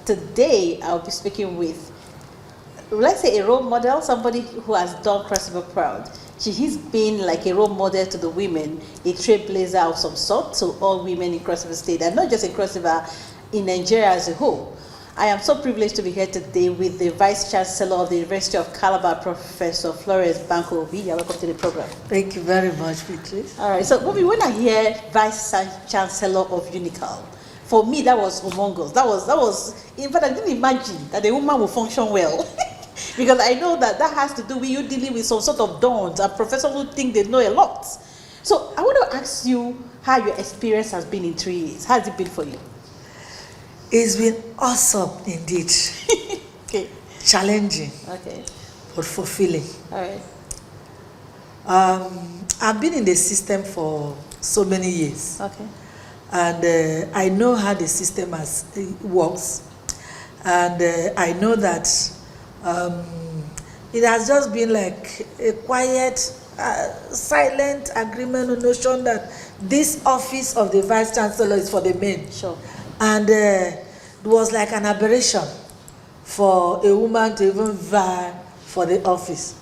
today I'll be speaking with, let's say, a role model, somebody who has done Cross River proud. She has been like a role model to the women, a trailblazer of some sort to all women in Cross River State, and not just in Cross River, in Nigeria as a whole. I am so privileged to be here today with the Vice Chancellor of the University of Calabar, Professor Florence. Welcome to the program. Thank you very much, Beatrice. All right, so when I hear Vice Chancellor of UNICAL, for me that was humongous. That was. In fact, I didn't imagine that a woman would function well, because I know that has to do with you dealing with some sort of dons and professors who think they know a lot. So I want to ask you how your experience has been in 3 years. How has it been for you? It's been awesome indeed. Okay. Challenging. Okay. But fulfilling. All right. I've been in the system for so many years. Okay. And I know how the system works. And I know that it has just been like a quiet, silent agreement or notion that this office of the Vice Chancellor is for the men. Sure. And it was like an aberration for a woman to even vie for the office.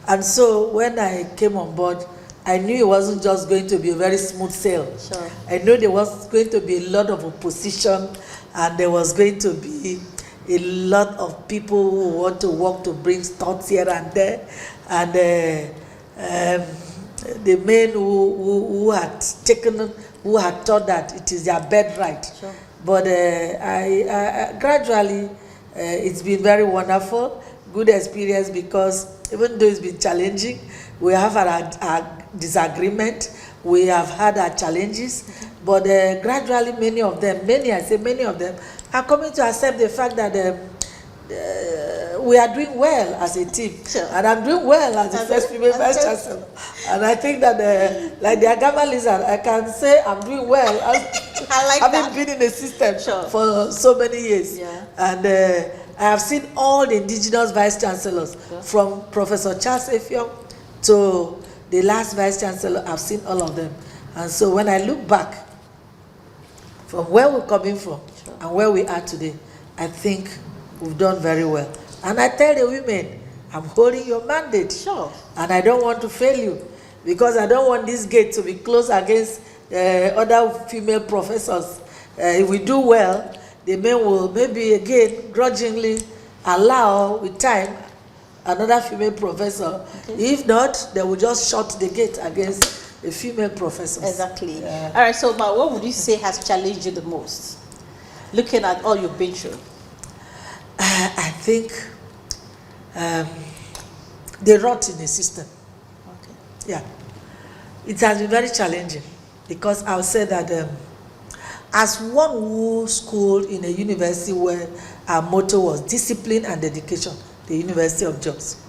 And so when I came on board, I knew it wasn't just going to be a very smooth sail. Sure. I knew there was going to be a lot of opposition, and there was going to be a lot of people who want to work to bring thoughts here and there. And the men who had thought that it is their birthright. Sure. But I gradually, it's been very wonderful, good experience, because even though it's been challenging, we have our disagreement, we have had our challenges, but gradually many of them are coming to accept the fact that we are doing well as a team. Sure. And I'm doing well as the first female Vice Chancellor. And I think that, like the Agama lizard, I can say I'm doing well. I like having been in the system for so many years. Yeah. And I have seen all the indigenous Vice Chancellors, from Professor Chancellor to the last Vice Chancellor. I've seen all of them. And so when I look back from where we're coming from and where we are today, I think we've done very well. And I tell the women, I'm holding your mandate. Sure. And I don't want to fail you, because I don't want this gate to be closed against other female professors. If we do well, the men will maybe again grudgingly allow, with time, another female professor. Okay. If not, they will just shut the gate against the female professors. Exactly. All right, so what would you say has challenged you the most, looking at all you've been through? I think the rot in the system. Okay. Yeah. It has been very challenging, because I'll say that as one who schooled in a university where our motto was discipline and dedication, the University of Jos,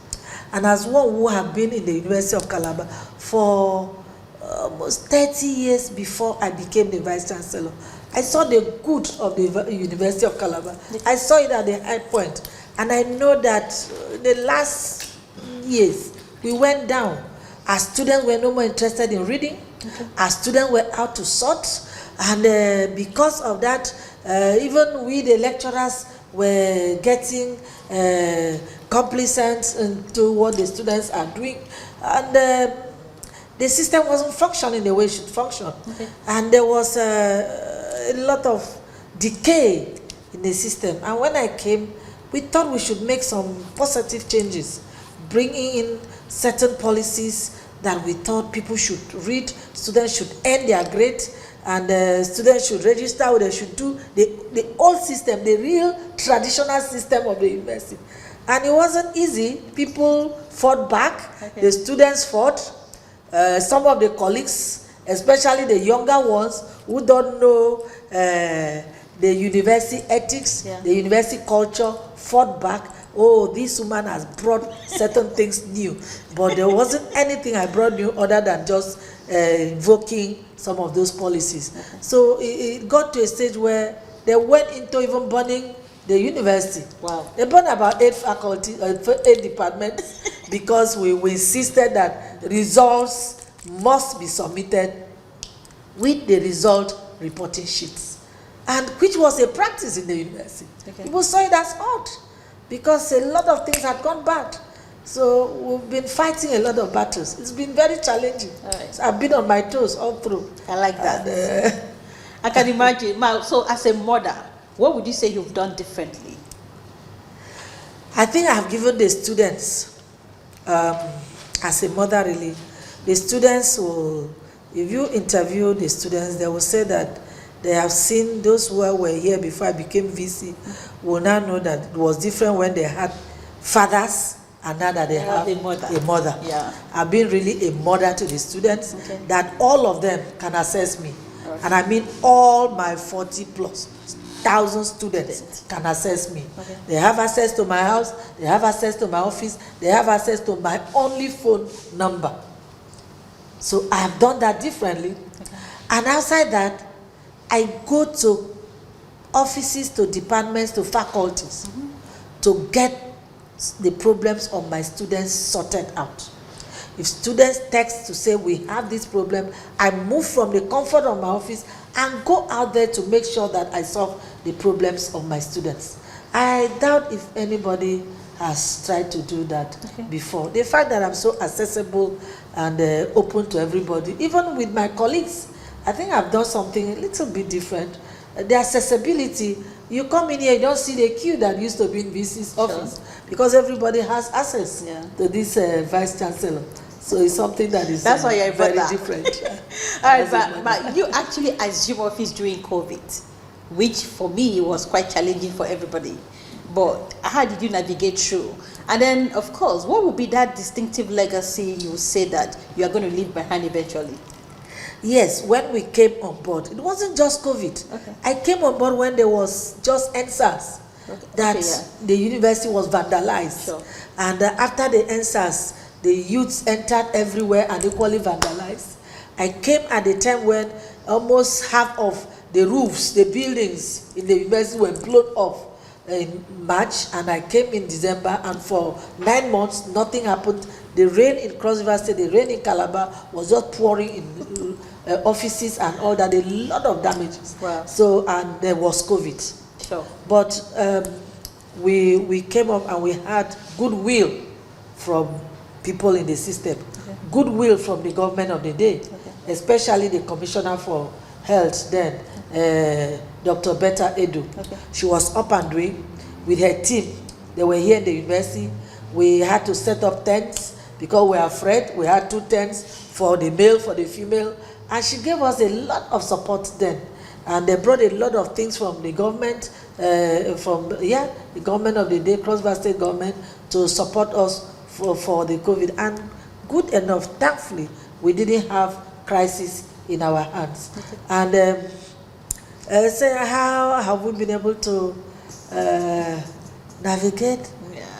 and as one who have been in the University of Calabar for almost 30 years before I became the Vice Chancellor, I saw the good of the University of Calabar. I saw it at the high point. And I know that in the last years, we went down. Our students were no more interested in reading. Okay. Our students were out to sort. And because of that, even we, the lecturers, were getting complacent into what the students are doing. And the system wasn't functioning the way it should function. Okay. And there was a lot of decay in the system. And when I came, we thought we should make some positive changes, bringing in certain policies that we thought people should read, students should earn their grade, and students should register, they should do the old system, the real traditional system of the university. And it wasn't easy. People fought back. Okay. The students fought. Some of the colleagues, especially the younger ones who don't know the university ethics, the university culture, fought back. Oh, this woman has brought certain things new. But there wasn't anything I brought new other than just invoking some of those policies. Okay. So it got to a stage where they went into even burning the university. Wow. They burned about 8 faculty, 8 departments because we insisted that results must be submitted with the result reporting sheets. and which was a practice in the university. Okay. People saw it as odd because a lot of things had gone bad. So we've been fighting a lot of battles. It's been very challenging. Right. So I've been on my toes all through. I like that. And, I can imagine. So as a mother, what would you say you've done differently? I think I have given the students, as a mother really, the students will, if you interview the students, they will say that they have seen those who were here before I became VC, will now know that it was different when they had fathers and now that they have a mother. Yeah. I've been really a mother to the students, Okay. that all of them can access me. Okay. And I mean all my 40,000+ students can access me. Okay. They have access to my house, they have access to my office, they have access to my only phone number. So I have done that differently. Okay. And outside that, I go to offices, to departments, to faculties to get the problems of my students sorted out. If students text to say we have this problem, I move from the comfort of my office and go out there to make sure that I solve the problems of my students. I doubt if anybody has tried to do that before. The fact that I'm so accessible and open to everybody, even with my colleagues, I think I've done something a little bit different. The accessibility, you come in here, you don't see the queue that used to be in VC's office, because everybody has access to this Vice Chancellor. So it's something that is That's why you're very better. different. All right, but you actually assumed office during COVID, which for me was quite challenging for everybody. But how did you navigate through? And then, of course, what would be that distinctive legacy you say that you are going to leave behind eventually? Yes, when we came on board, it wasn't just COVID. Okay. I came on board when there was just NSAS, that the university was vandalized. Sure. And after the NSAS, the youths entered everywhere and equally vandalized. I came at the time when almost half of the roofs, the buildings in the university were blown off in March, and I came in December, and for 9 months, nothing happened. The rain in Cross River State, the rain in Calabar was just pouring in offices and all that, a lot of damages. Wow. So, and there was COVID. Sure. But we came up and we had goodwill from people in the system, goodwill from the government of the day, especially the Commissioner for Health then, Dr. Betta Edu. She was up and doing with her team. They were here in the university. We had to set up tents because we were afraid. We had 2 tents for the male, for the female, and she gave us a lot of support then. And they brought a lot of things from the government, the government of the day, Cross River State government, to support us for the COVID. And good enough, thankfully, we didn't have crisis in our hands. And say, how have we been able to navigate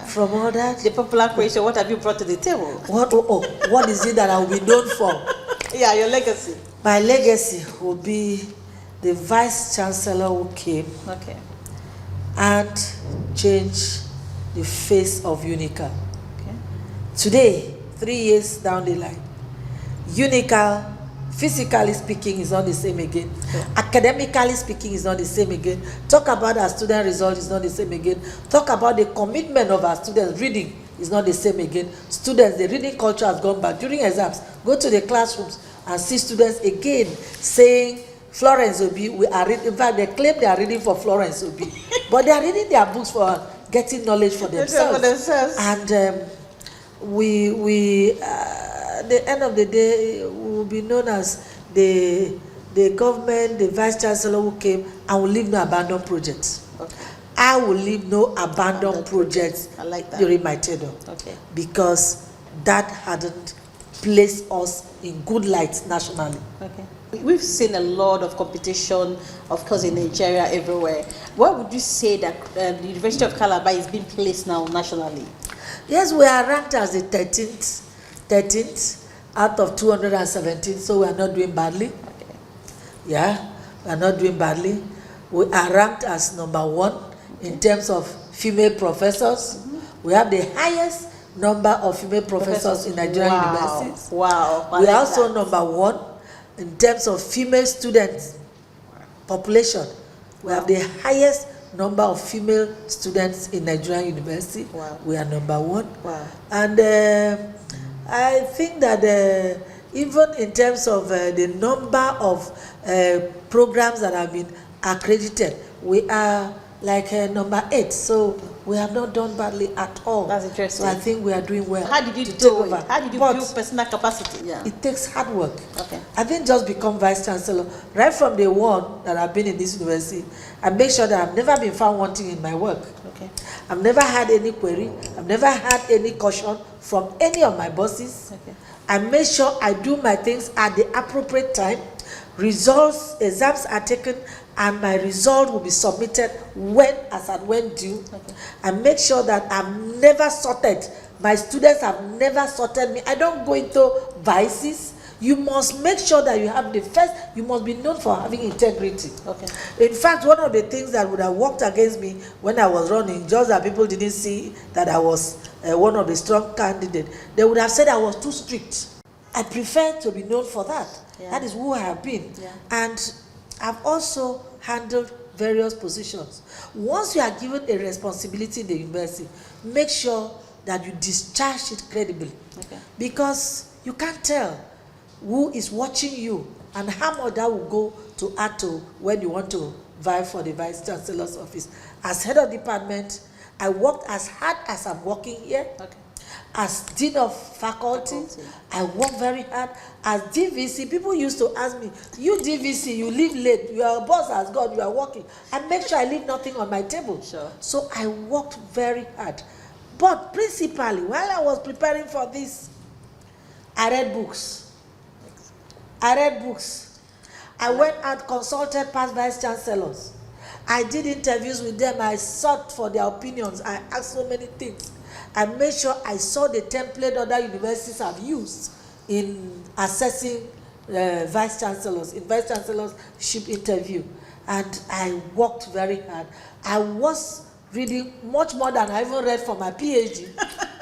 from all that? The popular question, what have you brought to the table? What is it that I will be known for? Yeah, your legacy. My legacy will be the Vice Chancellor who came and changed the face of UNICAL. Today, 3 years down the line, UNICAL, physically speaking, is not the same again. Academically speaking, is not the same again. Talk about our student result, is not the same again. Talk about the commitment of our students. Reading is not the same again. Students, the reading culture has gone back. During exams, go to the classrooms and see students again saying, Florence Obi, we are reading. In fact, they claim they are reading for Florence Obi, but they are reading their books for getting knowledge for themselves. And at the end of the day, we will be known as the government, the Vice Chancellor who came and will leave no abandoned projects. I will leave no abandoned projects during my tenure, because that hadn't placed us in good light nationally. We've seen a lot of competition, of course, in Nigeria, everywhere. What would you say that the University of Calabar is being placed now nationally? Yes, we are ranked as the 13th out of 217, so we are not doing badly. Yeah, we are not doing badly. We are ranked as number 1 in terms of female professors. We have the highest number of female professors in Nigerian universities. Wow. We are also number 1 in terms of female students population We have the highest number of female students in Nigerian university. Wow. We are number 1. Wow. And I think that even in terms of the number of programs that have been accredited, we are like number 8. So we have not done badly at all. That's interesting. So I think we are doing well. How did you to do take it? over. How did you But build personal capacity? Yeah. it takes hard work. Okay. I didn't just become vice chancellor. Right from day one that I've been in this university, I make sure that I've never been found wanting in my work. Okay. I've never had any query. I've never had any caution from any of my bosses. Okay. I make sure I do my things at the appropriate time. Results, exams are taken, and my result will be submitted when due. Okay. I make sure that I've never sorted. My students have never sorted me. I don't go into vices. You must make sure that you have you must be known for having integrity. Okay. In fact, one of the things that would have worked against me when I was running, just that people didn't see that I was one of the strong candidates, they would have said I was too strict. I prefer to be known for that. Yeah. That is who I have been. Yeah. And I've also handled various positions. Once you are given a responsibility in the university, make sure that you discharge it credibly. Okay. Because you can't tell who is watching you and how much that will go to add to when you want to vie for the vice chancellor's office. As head of department, I worked as hard as I'm working here. Okay. As dean of faculty, I work very hard. As DVC, people used to ask me, you DVC, you leave late, your boss has gone, you are working. I make sure I leave nothing on my table. Sure. So I worked very hard. But principally, while I was preparing for this, I read books. I went and consulted past vice chancellors. I did interviews with them. I sought for their opinions. I asked so many things. I made sure I saw the template other universities have used in assessing vice chancellors, in vice chancellorship interview. And I worked very hard. I was reading much more than I even read for my PhD.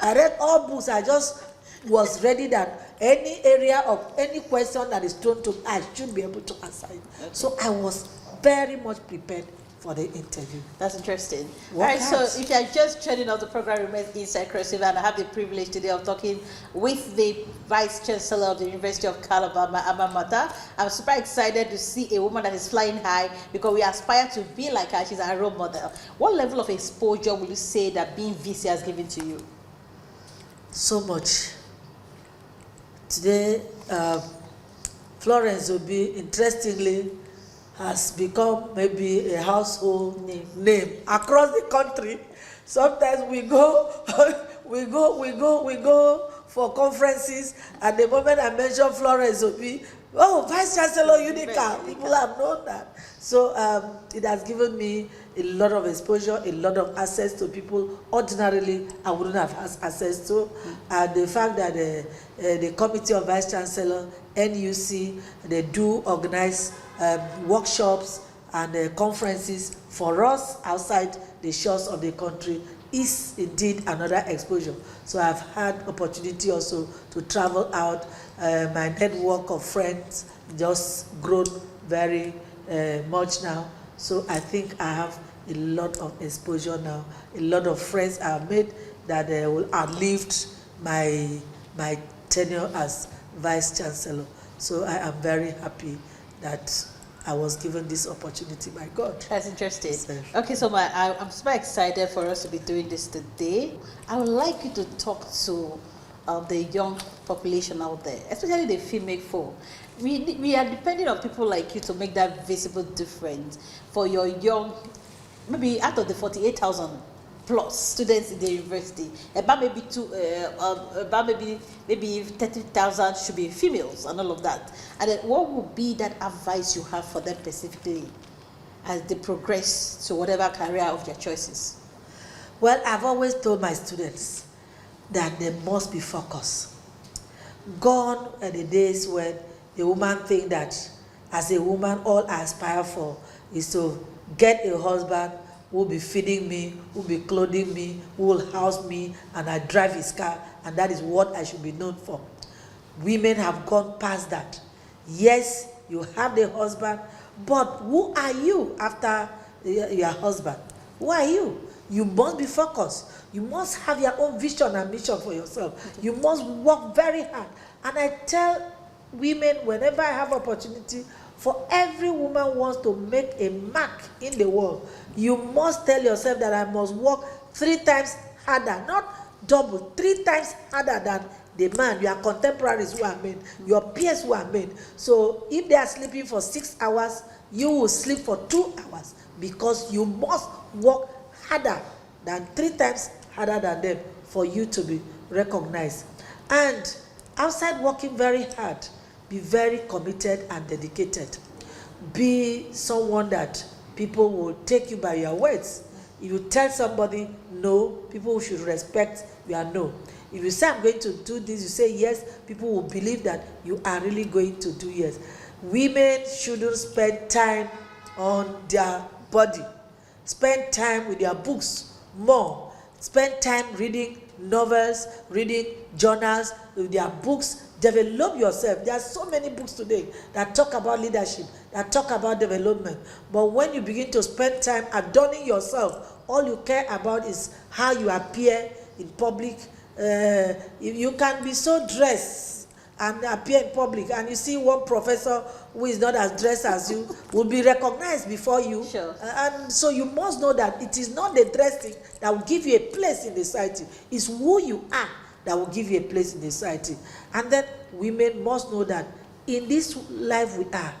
I read all books. I just was ready that any area of any question that is thrown to me, I should be able to answer it. Okay. So I was very much prepared for the interview. That's interesting. All right, so if you're just joining us, the program remains Inside Cursive, and I have the privilege today of talking with the Vice Chancellor of the University of Calabar, my alma mater. I'm super excited to see a woman that is flying high because we aspire to be like her. She's our role model. What level of exposure will you say that being VC has given to you? So much. Today, Florence will be, interestingly, has become maybe a household name across the country. Sometimes we go for conferences, and the moment I mention Florence will be, oh, Vice Chancellor Unica. People have known that. So it has given me a lot of exposure, a lot of access to people ordinarily I wouldn't have had access to. And the fact that the Committee of Vice Chancellor, NUC, they do organize workshops and conferences for us outside the shores of the country is indeed another exposure. So I've had opportunity also to travel out. My network of friends just grown very much now. So I think I have a lot of exposure now. A lot of friends I have made that will outlived my tenure as Vice Chancellor. So I am very happy that I was given this opportunity by God. That's interesting. So, okay, so I'm super excited for us to be doing this today. I would like you to talk to the young population out there, especially the female folk. We are depending on people like you to make that visible difference for your young, maybe out of the 48,000 plus students in the university, about maybe 30,000 should be females and all of that. And then what would be that advice you have for them specifically as they progress to whatever career of their choices? Well, I've always told my students that they must be focused. Gone are the days when a woman thinks that as a woman all I aspire for is to get a husband who will be feeding me, who will be clothing me, who will house me, and I drive his car, and that is what I should be known for. Women have gone past that. Yes, you have the husband, but who are you after your husband. Who are you? You must be focused. You must have your own vision and mission for yourself. You must work very hard. And I tell women whenever I have opportunity, for every woman who wants to make a mark in the world, you must tell yourself that I must work 3 times harder, not double, 3 times harder than the man, your contemporaries who are men, your peers who are men. So if they are sleeping for 6 hours, you will sleep for 2 hours, because you must work harder than 3 times harder than them for you to be recognized. And outside working very hard, be very committed and dedicated. Be someone that people will take you by your words. If you tell somebody no, people should respect your no. If you say I'm going to do this, you say yes, people will believe that you are really going to do yes. Women shouldn't spend time on their body. Spend time with their books more. Spend time reading novels, reading journals, with their books. Develop yourself. There are so many books today that talk about leadership, that talk about development. But when you begin to spend time adorning yourself, all you care about is how you appear in public. You can be so dressed and appear in public, and you see one professor who is not as dressed as you will be recognized before you. Sure. And so you must know that it is not the dressing that will give you a place in the society. It's who you are that will give you a place in the society. And then women must know that in this life we are,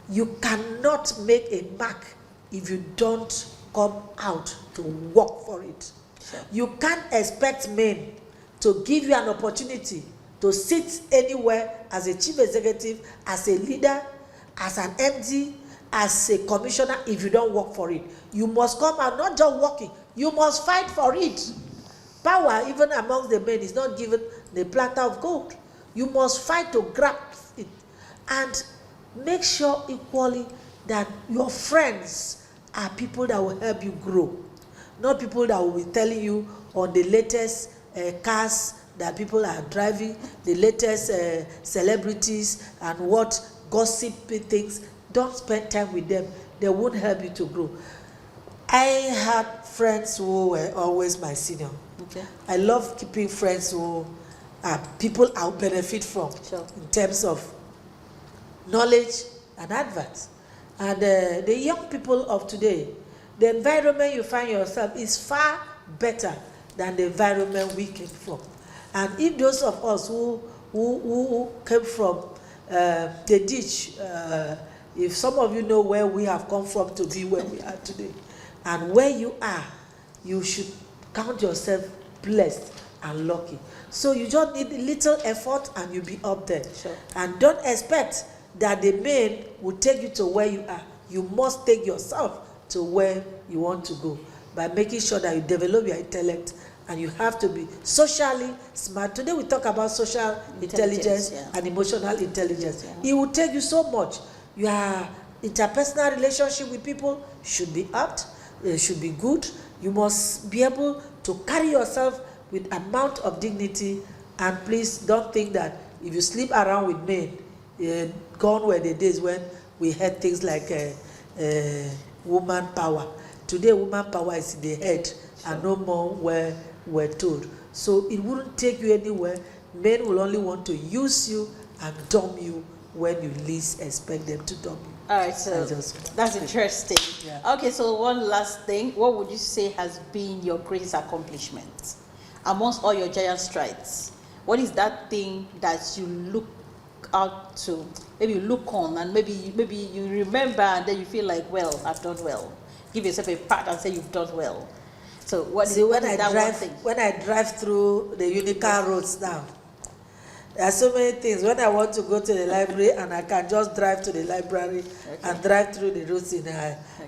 you cannot make a mark if you don't come out to work for it. Sure. You can't expect men to give you an opportunity to sit anywhere as a chief executive, as a leader, as an MD, as a commissioner if you don't work for it. You must come out, not just working, you must fight for it. Power, even amongst the men, is not given the platter of gold. You must fight to grab it. And make sure equally that your friends are people that will help you grow. Not people that will be telling you on the latest cars that people are driving, the latest celebrities and what gossipy things. Don't spend time with them. They won't help you to grow. I had friends who were always my senior. Okay. I love keeping friends who are people I'll benefit from. Sure. In terms of knowledge and advice. And the young people of today, the environment you find yourself is far better than the environment we came from. And if those of us who came from the ditch, if some of you know where we have come from to be where we are today, and where you are, you should count yourself blessed and lucky. So you just need a little effort and you'll be up there. Sure. And don't expect that the men will take you to where you are. You must take yourself to where you want to go by making sure that you develop your intellect, and you have to be socially smart. Today we talk about social intelligence yeah. and emotional intelligence. Yeah. It will take you so much. Your interpersonal relationship with people should be apt, should be good. You must be able to carry yourself with amount of dignity, and please don't think that if you sleep around with men, gone were the days when we had things like woman power. Today woman power is in the head, sure. And no more where we're told. So it wouldn't take you anywhere. Men will only want to use you and dump you when you least expect them to dump you. All right, so that's interesting. Yeah. Okay, so one last thing. What would you say has been your greatest accomplishment amongst all your giant strides? What is that thing that you look out to? Maybe you look on and maybe you remember and then you feel like, well, I've done well. Give yourself a pat and say you've done well. So what is that one thing? When I drive through the Unica roads now, there are so many things. When I want to go to the library and I can just drive to the library, okay. And drive through the roads in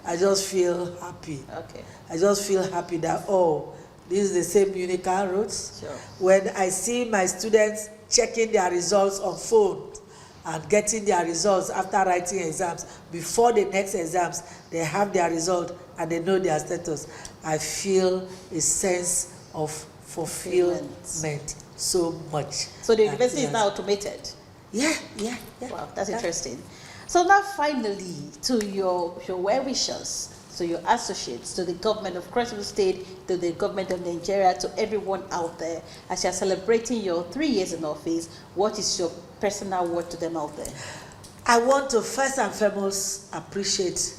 I just feel happy. Okay. I just feel happy that, oh, this is the same Unica roads. Sure. When I see my students checking their results on phone and getting their results after writing exams, before the next exams, they have their result and they know their status, I feel a sense of fulfillment so much. So the university is now automated? Yeah. Wow, that's interesting. So now finally, to your well-wishers, to your associates, to the government of Cross River State, to the government of Nigeria, to everyone out there, as you're celebrating your 3 years in office, what is your personal word to them out there? I want to first and foremost appreciate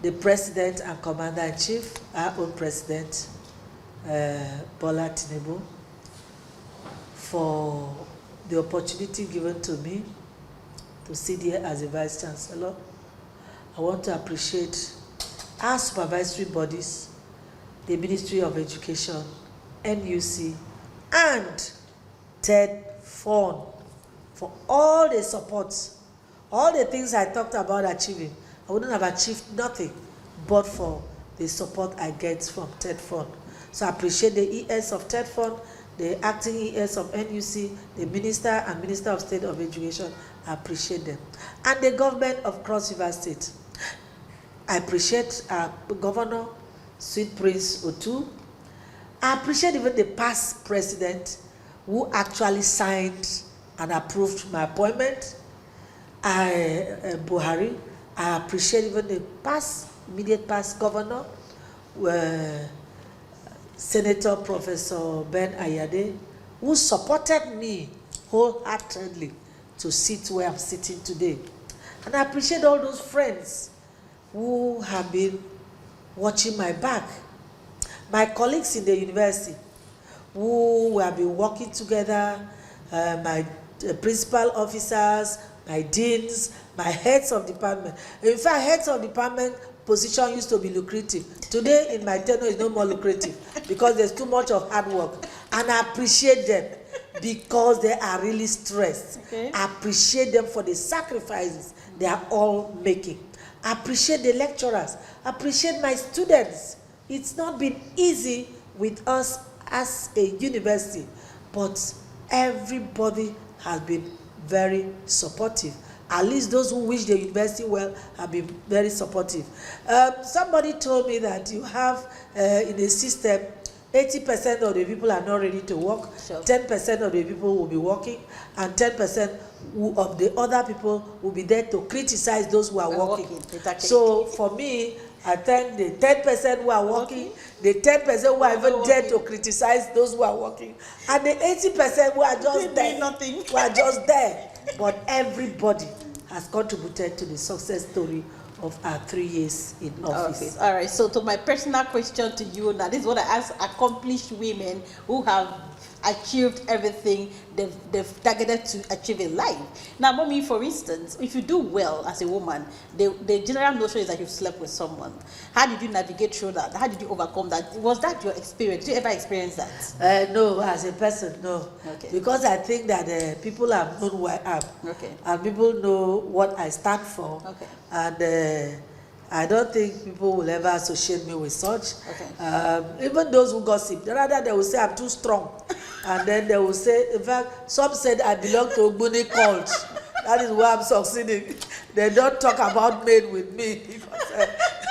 the President and Commander-in-Chief, our own President, Bola Tinubu, for the opportunity given to me to sit here as a Vice Chancellor. I want to appreciate our supervisory bodies, the Ministry of Education, NUC, and Third Fund for all the support, all the things I talked about achieving. I wouldn't have achieved nothing but for the support I get from Third Fund. So I appreciate the ES of Third Fund, the acting ES of NUC, the Minister and Minister of State of Education. I appreciate them. And the government of Cross River State. I appreciate our Governor, Sweet Prince Otu. I appreciate even the past president who actually signed and approved my appointment, Buhari. I appreciate even the immediate past governor, Senator Professor Ben Ayade, who supported me wholeheartedly to sit where I'm sitting today. And I appreciate all those friends who have been watching my back. My colleagues in the university who have been working together, my principal officers, my deans, my heads of department. In fact, heads of department position used to be lucrative. Today, in my tenure, it's no more lucrative because there's too much of hard work. And I appreciate them because they are really stressed. Okay. I appreciate them for the sacrifices they are all making. I appreciate the lecturers. I appreciate my students. It's not been easy with us as a university, but everybody has been very supportive. At least those who wish the university well have been very supportive. Somebody told me that you have in the system 80% of the people are not ready to work, Sure. 10% of the people will be working, and 10% of the other people will be there to criticize those who are working. Exactly. So for me, I thank the 10% who are working, the 10% who are even there to criticize those who are working, and the 80% who are just there, nothing. who are just there. But everybody has contributed to the success story of our 3 years in office. All right. So to my personal question to you now, this is what I ask accomplished women who have achieved everything they've targeted to achieve in life. Now, mommy, for instance, if you do well as a woman, the general notion is that you've slept with someone. How did you navigate through that? How did you overcome that? Was that your experience? Did you ever experience that? No, as a person, no. Okay. Because I think that people have known who I am. Okay. And people know what I stand for. Okay. And I don't think people will ever associate me with such. Okay. Even those who gossip, rather they will say I'm too strong. And then they will say, in fact, some said I belong to Ogbuni cult. That is why I'm succeeding. They don't talk about men with me. Because,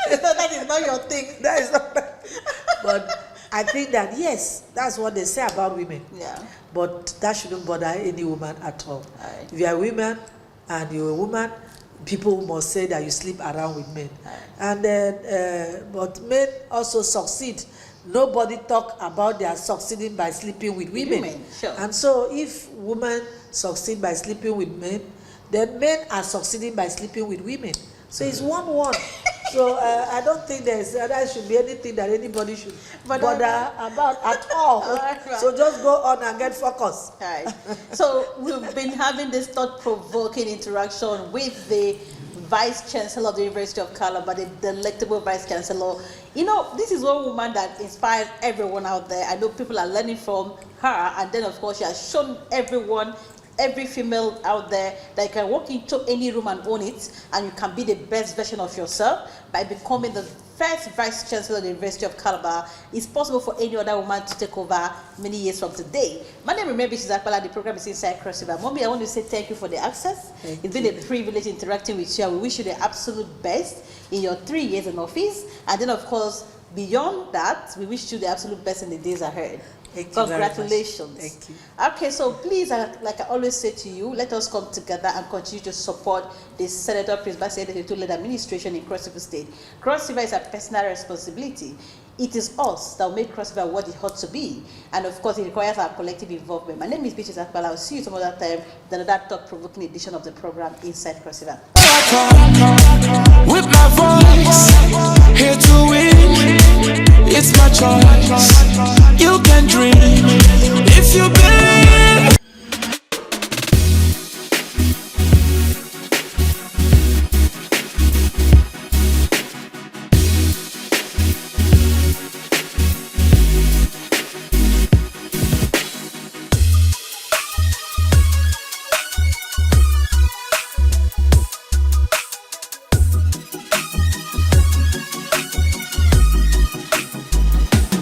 So that is not your thing. that is not my thing. But I think that, yes, that's what they say about women. Yeah. But that shouldn't bother any woman at all. Right. If you are a woman and you're a woman, people must say that you sleep around with men. And but men also succeed. Nobody talk about their succeeding by sleeping with women. Sure. And so if women succeed by sleeping with men, then men are succeeding by sleeping with women. So it's 1-1. So I don't think there should be anything that anybody should bother about at all. Right. So just go on and get focused. Right. So we've been having this thought-provoking interaction with the Vice Chancellor of the University of Calabar, the delectable Vice Chancellor. You know, this is one woman that inspires everyone out there. I know people are learning from her, and then of course she has shown everyone, every female out there, that you can walk into any room and own it, and you can be the best version of yourself by becoming the first Vice Chancellor of the University of Calabar. It's possible for any other woman to take over many years from today. My name is Mary Shizakpala. The program is Inside Cross River. Mommy, I want to say thank you for the access. It's been a privilege interacting with you. We wish you the absolute best in your 3 years in office. And then, of course, Beyond that, we wish you the absolute best in the days ahead. Thank you very much. Congratulations. Thank you. Okay, so please, like I always say to you, let us come together and continue to support the Senator Prince Bassey Edetutu-led administration in Cross River State. Cross River is a personal responsibility. It is us that will make Cross River what it ought to be. And of course, it requires our collective involvement. My name is Beatrice Akbala. I'll see you some other time with another thought-provoking edition of the program Inside Cross River.